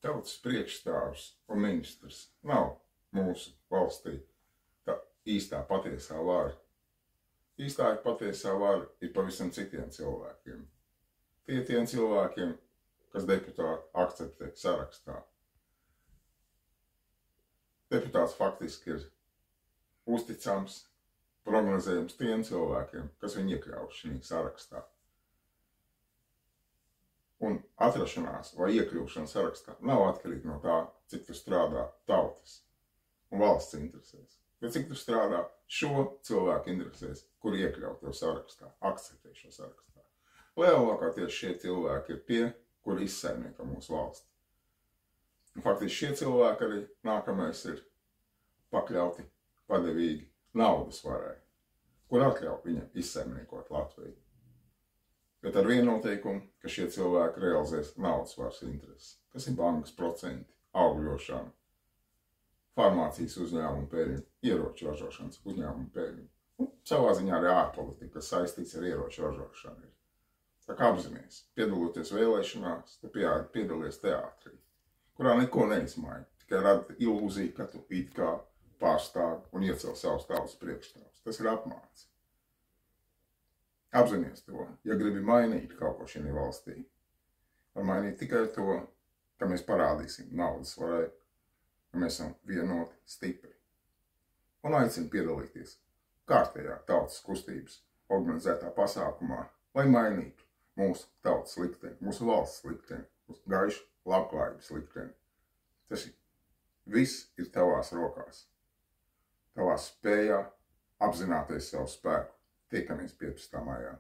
Tautas priekšstāvs un ministrs nav mūsu valstī tā īstā patiesā vara. Īstā patiesā vara ir pavisam citiem cilvēkiem. Tiem cilvēkiem, kas deputātu akceptē sarakstā. Deputāts faktiski ir uzticams, prognozējams tiem cilvēkiem, kas viņu iekļauj šī sarakstā. Un atrašanās vai iekļūšana sarakstā nav atkarīga no tā, cik tu strādā tautas un valsts interesēs, bet cik tu strādā šo cilvēku interesēs, kuri iekļaut tev sarakstā, akceptē šo sarakstā. Lielākoties šie cilvēki ir tie, kuri izsaimnieko mūsu valsti. Un faktiski šie cilvēki arī nākamais ir pakļauti padevīgi naudas varai, kur atļauj viņam izsaimniekot Latviju. Bet ar vienu noteikumu, ka šie cilvēki realizēs naudas varas intereses, kas ir bankas procenti, augļošana, farmācijas uzņēmuma peļņa, ieroču ražošanas uzņēmuma peļņa. Un savā ziņā arī ārpolitika, kas saistīts ar ieroču ražošanu. Tā kā apzināties, piedaloties vēlēšanās, tu piedalies teātrī, kurā neko neizmaini, tikai rada ilūziju, ka tu it kā pārstāvi un iecel savus tautas priekšstāvus. Tas ir apmāns. Apzinies to, ja gribi mainīt kaut ko šajā valstī, var mainīt tikai to, ka mēs parādīsim naudas varai, ka mēs esam vienoti, stipri. Un aicinu piedalīties kārtējā tautas kustības organizētā pasākumā, lai mainītu mūsu tautas likteni, mūsu valsts likteni, mūsu gaišu labklājības likteni. Tas viss ir tavās rokās, tavā spējā apzināties savu spēku. Tiekamies 15. maijā.